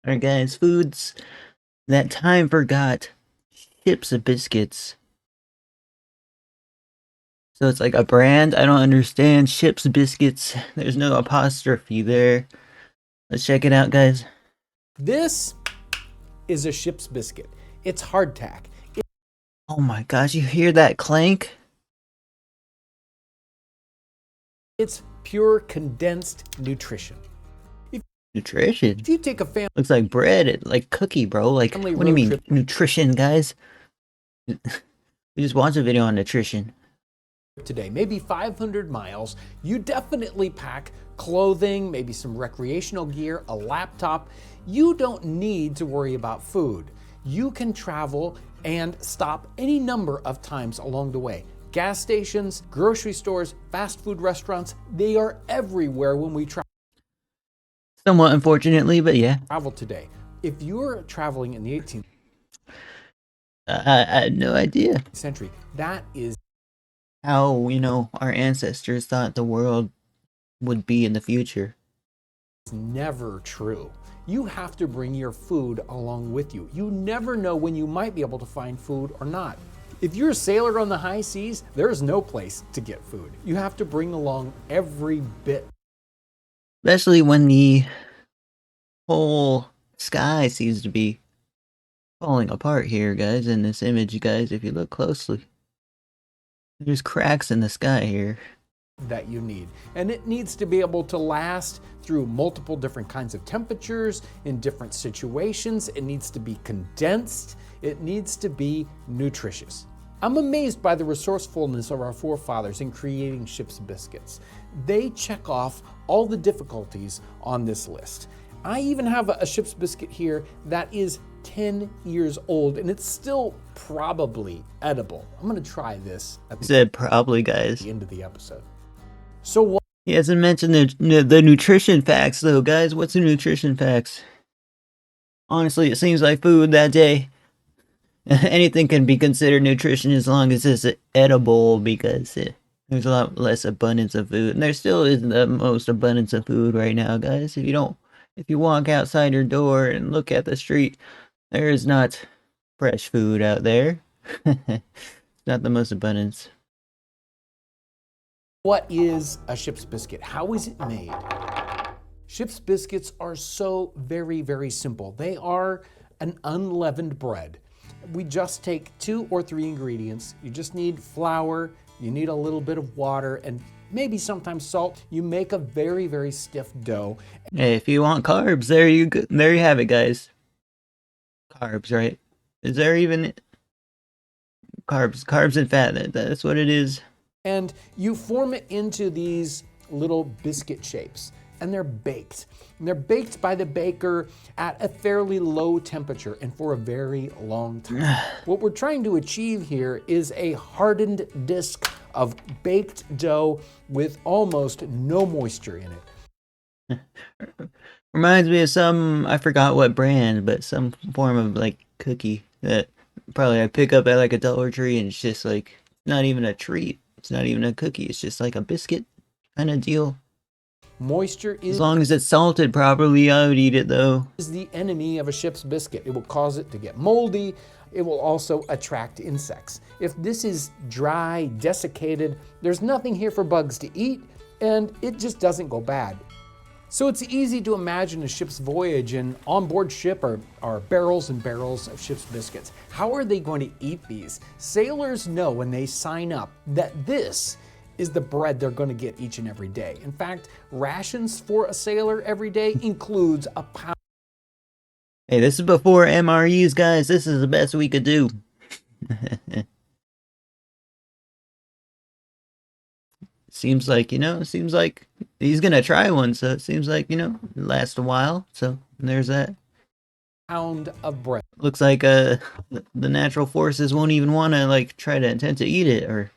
Alright guys, foods that time forgot. Chips of biscuits. So it's like a brand? I don't understand. Chips biscuits. There's no apostrophe there. Let's check it out, guys. This is a ship's biscuit. It's hardtack. Oh my gosh, you hear that clank? It's pure condensed nutrition. Nutrition? If you take a family Looks like bread, like cookie, bro. Like, what do you mean, trip nutrition, guys? We just watched a video on nutrition. today, maybe 500 miles, you definitely pack clothing, maybe some recreational gear, a laptop. You don't need to worry about food. You can travel and stop any number of times along the way. Gas stations, grocery stores, fast food restaurants, they are everywhere when we Somewhat unfortunately, but yeah. travel today. If you're traveling in the 18th I had no idea century, that is how, our ancestors thought the world would be in the future. never true. You have to bring your food along with you. You never know when you might be able to find food or not. If you're a sailor on the high seas, there's no place to get food. You have to bring along every bit. Especially when the whole sky seems to be falling apart here, guys, in this image, guys, if you look closely. There's cracks in the sky here. That you need. And it needs to be able to last through multiple different kinds of temperatures in different situations. It needs to be condensed. It needs to be nutritious. I'm amazed by the resourcefulness of our forefathers in creating ship's biscuits. They check off all the difficulties on this list. I even have a ship's biscuit here that is 10 years old and it's still probably edible. I'm gonna try this at Said probably, guys. the end of the episode. So what? He hasn't mentioned the nutrition facts, though, guys. What's the nutrition facts? Honestly, it seems like food that day. Anything can be considered nutrition as long as it's edible, because there's a lot less abundance of food. And there still isn't the most abundance of food right now, guys. If you walk outside your door and look at the street, there is not fresh food out there. Not the most abundance. What is a ship's biscuit? How is it made? Ship's biscuits are so very, very simple. They are an unleavened bread. We just take 2 or 3 ingredients. You just need flour, you need a little bit of water, and maybe sometimes salt. You make a very, very stiff dough. Hey, if you want carbs, there you have it, guys. Carbs, right? Is there even carbs and fat? That's what it is. And you form it into these little biscuit shapes, and they're baked. And they're baked by the baker at a fairly low temperature and for a very long time. What we're trying to achieve here is a hardened disc of baked dough with almost no moisture in it. Reminds me of some, I forgot what brand, but some form of like cookie that probably I pick up at like a Dollar Tree, and it's just like not even a treat. It's not even a cookie. It's just like a biscuit kind of deal. Moisture As long as it's salted properly, I would eat it though. Is the enemy of a ship's biscuit. It will cause it to get moldy. It will also attract insects. If this is dry, desiccated, there's nothing here for bugs to eat, and it just doesn't go bad. So it's easy to imagine a ship's voyage, and on board ship are barrels and barrels of ship's biscuits. How are they going to eat these? Sailors know when they sign up that this is the bread they're going to get each and every day. In fact, rations for a sailor every day includes a pound. Hey, this is before MREs, guys. This is the best we could do. Seems like he's gonna try one, so it seems like, it lasts a while. So there's that. Pound of bread. Looks like the natural forces won't even want to like try to attempt to eat it, or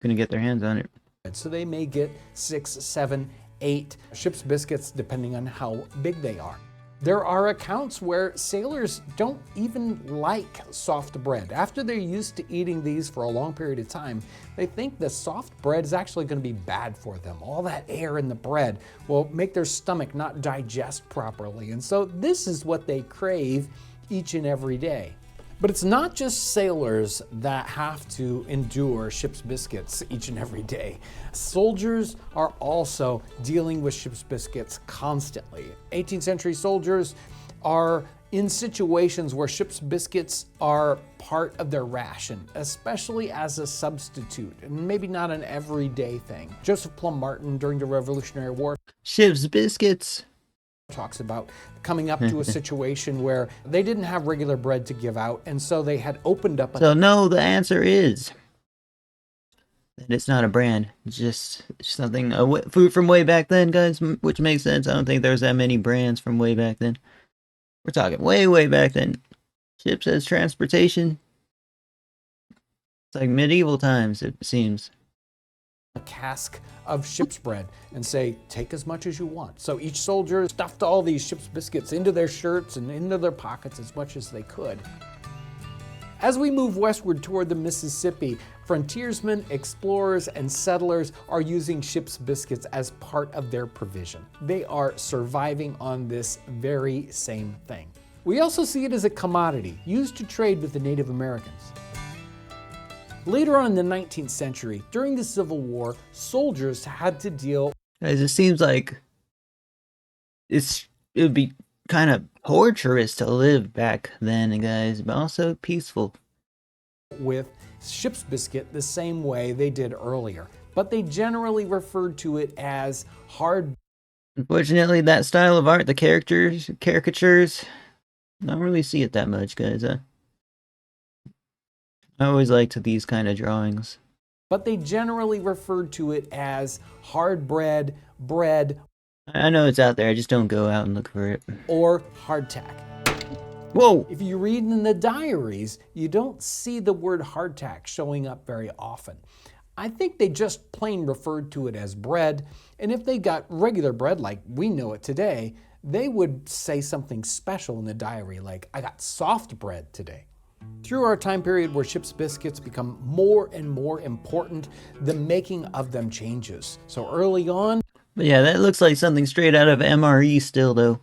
gonna get their hands on it. So they may get 6, 7, 8 ship's biscuits depending on how big they are. There are accounts where sailors don't even like soft bread. After they're used to eating these for a long period of time, they think the soft bread is actually going to be bad for them. All that air in the bread will make their stomach not digest properly. And so this is what they crave each and every day. But it's not just sailors that have to endure ship's biscuits each and every day. Soldiers are also dealing with ship's biscuits constantly. 18th century soldiers are in situations where ship's biscuits are part of their ration, especially as a substitute, and maybe not an everyday thing. Joseph Plum Martin, during the Revolutionary War, Ship's biscuits. talks about coming up to a situation where they didn't have regular bread to give out, and so they had opened up So no, the answer is that it's not a brand. It's just something, food from way back then, guys, which makes sense. I don't think there's that many brands from way back then. We're talking way, way back then. Ships as transportation. It's like medieval times, it seems. a cask of ship's bread and say, take as much as you want. So each soldier stuffed all these ship's biscuits into their shirts and into their pockets as much as they could. As we move westward toward the Mississippi, frontiersmen, explorers, and settlers are using ship's biscuits as part of their provision. They are surviving on this very same thing. We also see it as a commodity used to trade with the Native Americans. Later on in the 19th century, during the Civil War, soldiers had to deal. Guys, it seems like it would be kind of torturous to live back then, guys, but also peaceful. With ship's biscuit the same way they did earlier, but they generally referred to it as hard. Unfortunately, that style of art, the caricatures, I don't really see it that much, guys. I always liked these kind of drawings. But they generally referred to it as hard bread, bread. I know it's out there, I just don't go out and look for it. Or hardtack. Whoa! If you read in the diaries, you don't see the word hardtack showing up very often. I think they just plain referred to it as bread, and if they got regular bread like we know it today, they would say something special in the diary like, I got soft bread today. Through our time period where ship's biscuits become more and more important, the making of them changes. So early on, But yeah, that looks like something straight out of MRE still, though.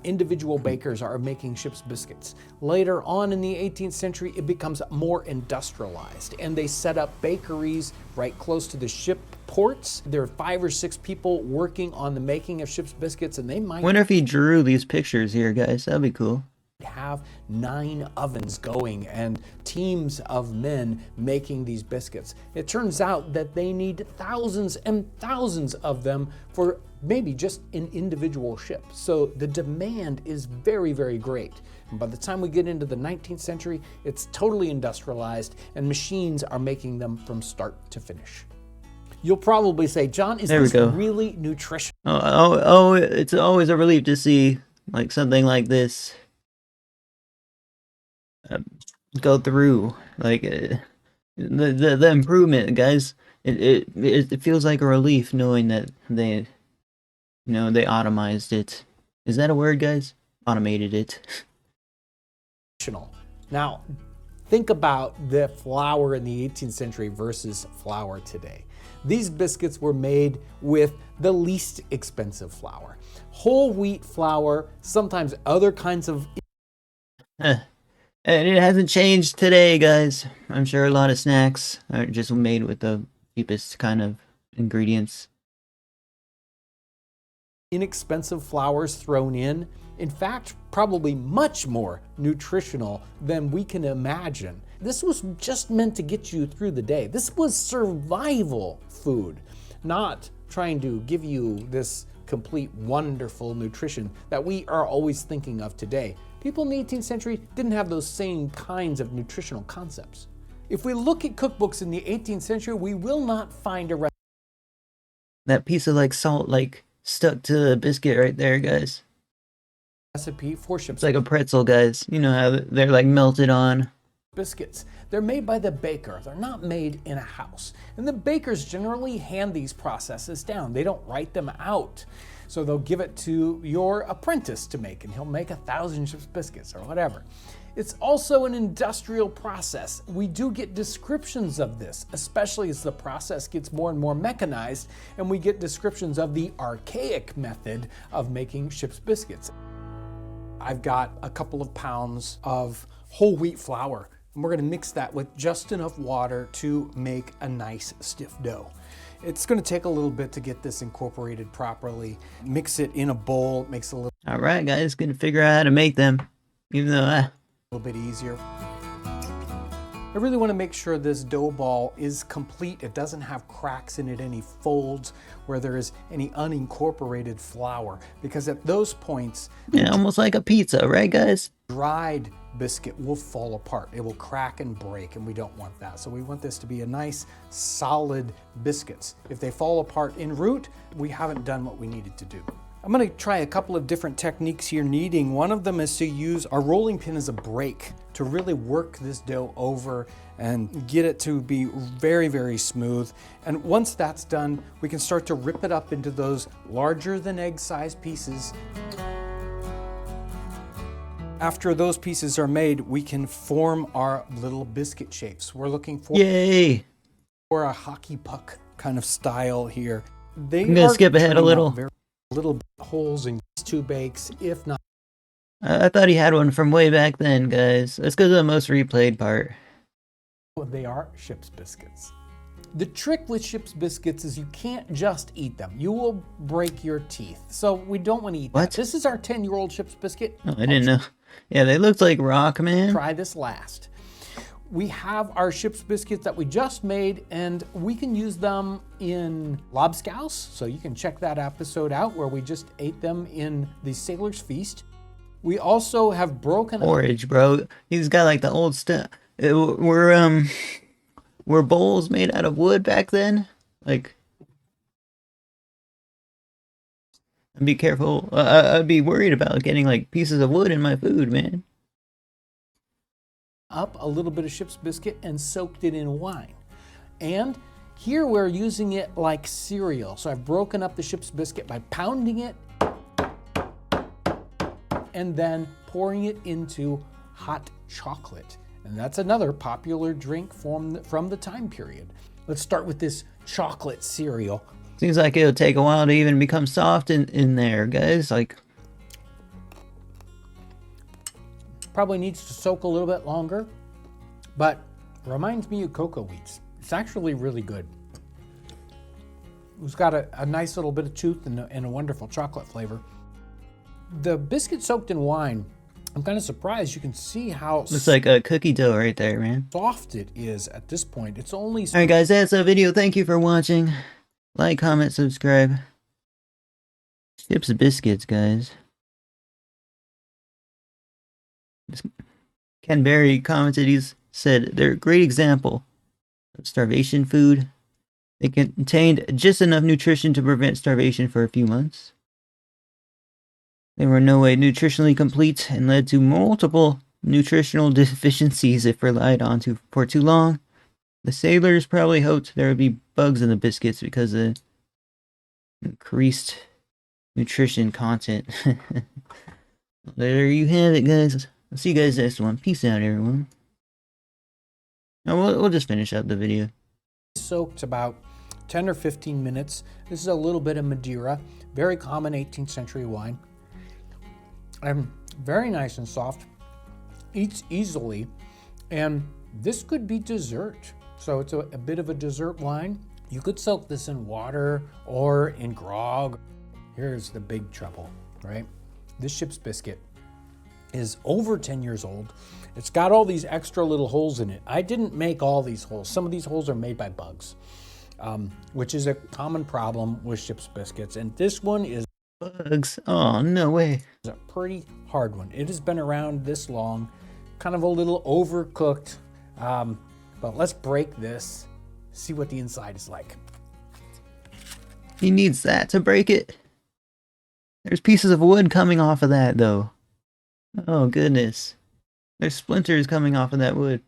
individual bakers are making ship's biscuits. Later on in the 18th century, it becomes more industrialized, and they set up bakeries right close to the ship ports. There are 5 or 6 people working on the making of ship's biscuits, and they might Wonder if he drew these pictures here, guys. That'd be cool. have 9 ovens going and teams of men making these biscuits. It turns out that they need thousands and thousands of them for maybe just an individual ship. So the demand is very, very great. And by the time we get into the 19th century, it's totally industrialized and machines are making them from start to finish. You'll probably say, John, is this really nutritious? It's always a relief to see like something like this go through, like the improvement, guys. It feels like a relief knowing that they automized it. Is that a word, guys? Automated it. Now, think about the flour in the 18th century versus flour today. These biscuits were made with the least expensive flour. Whole wheat flour, sometimes other kinds of. And it hasn't changed today, guys. I'm sure a lot of snacks are just made with the cheapest kind of ingredients. Inexpensive flours thrown in. In fact, probably much more nutritional than we can imagine. This was just meant to get you through the day. This was survival food, not trying to give you this complete wonderful nutrition that we are always thinking of today. People in the 18th century didn't have those same kinds of nutritional concepts. If we look at cookbooks in the 18th century, we will not find a That piece of like salt like stuck to the biscuit right there, guys. recipe for ship's It's like a pretzel, guys. You know how they're like melted on. biscuits. They're made by the baker. They're not made in a house. And the bakers generally hand these processes down. They don't write them out. So they'll give it to your apprentice to make, and he'll make 1,000 Ship's Biscuits or whatever. It's also an industrial process. We do get descriptions of this, especially as the process gets more and more mechanized, and we get descriptions of the archaic method of making Ship's Biscuits. I've got a couple of pounds of whole wheat flour, and we're gonna mix that with just enough water to make a nice stiff dough. It's gonna take a little bit to get this incorporated properly. Mix it in a bowl, makes it a All right, guys, gonna figure out how to make them, even though little bit easier. I really want to make sure this dough ball is complete. It doesn't have cracks in it, any folds where there is any unincorporated flour, because at those points, yeah, almost like a pizza, right, guys? dried biscuit will fall apart. It will crack and break, and we don't want that. So we want this to be a nice, solid biscuits. If they fall apart en route, we haven't done what we needed to do. I'm gonna try a couple of different techniques here kneading. One of them is to use our rolling pin as a brake to really work this dough over and get it to be very, very smooth. And once that's done, we can start to rip it up into those larger than egg size pieces. After those pieces are made, we can form our little biscuit shapes. We're looking for Yay! a hockey puck kind of style here. I'm gonna skip ahead a little. Little holes in 2 bakes, if not. I thought he had one from way back then, guys. Let's go to the most replayed part. They are Ship's Biscuits. The trick with Ship's Biscuits is you can't just eat them. You will break your teeth. So we don't want to eat What? that. This is our 10-year-old Ship's Biscuit. Oh, I didn't know. Yeah, they looked like rock, man. Try this last. We have our Ship's Biscuits that we just made, and we can use them in lobscouse. So you can check that episode out where we just ate them in the Sailor's Feast. We also have broken Porridge, bro. He's got like the old stuff. Were bowls made out of wood back then? Like, I'd be careful. I'd be worried about getting like pieces of wood in my food, man. up a little bit of Ship's Biscuit and soaked it in wine. And here we're using it like cereal. So I've broken up the Ship's Biscuit by pounding it and then pouring it into hot chocolate. And that's another popular drink from the time period. Let's start with this chocolate cereal. Seems like it'll take a while to even become soft in there, guys. Like, Probably needs to soak a little bit longer, but reminds me of cocoa wheats. It's actually really good. It's got a nice little bit of tooth and a wonderful chocolate flavor. The biscuit soaked in wine, I'm kind of surprised. You can see how looks like a cookie dough right there, man. soft it is at this point. It's only Alright, guys, that's the video. Thank you for watching. Like, comment, subscribe. Ship's Biscuits, guys. Ken Berry commented, he's said they're a great example of starvation food. They contained just enough nutrition to prevent starvation for a few months. They were in no way nutritionally complete and led to multiple nutritional deficiencies if relied on for too long. The sailors probably hoped there would be bugs in the biscuits because of increased nutrition content. There you have it, guys. I'll see you guys next one. Peace out, everyone. Now, we'll just finish up the video. soaked about 10 or 15 minutes. This is a little bit of Madeira, very common 18th century wine. Very nice and soft, eats easily, and this could be dessert. So it's a bit of a dessert wine. You could soak this in water or in grog. Here's the big trouble, right? This Ship's Biscuit is over 10 years old. It's got all these extra little holes in it. I didn't make all these holes. Some of these holes are made by bugs, which is a common problem with Ship's Biscuits. And this one is Bugs. Oh, no way. a pretty hard one. It has been around this long, kind of a little overcooked, but let's break this, see what the inside is like. He needs that to break it. There's pieces of wood coming off of that, though. Oh, goodness. There's splinters coming off of that wood.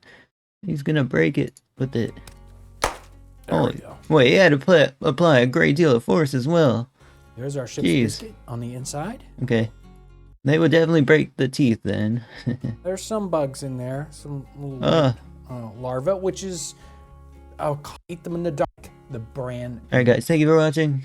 He's gonna break it with it. There we go. Wait, he had to apply a great deal of force as well. There's our ship's Jeez. biscuit on the inside. Okay. They would definitely break the teeth then. There's some bugs in there, some little larvae, which is, I'll eat them in the dark. The brand. Alright guys, thank you for watching.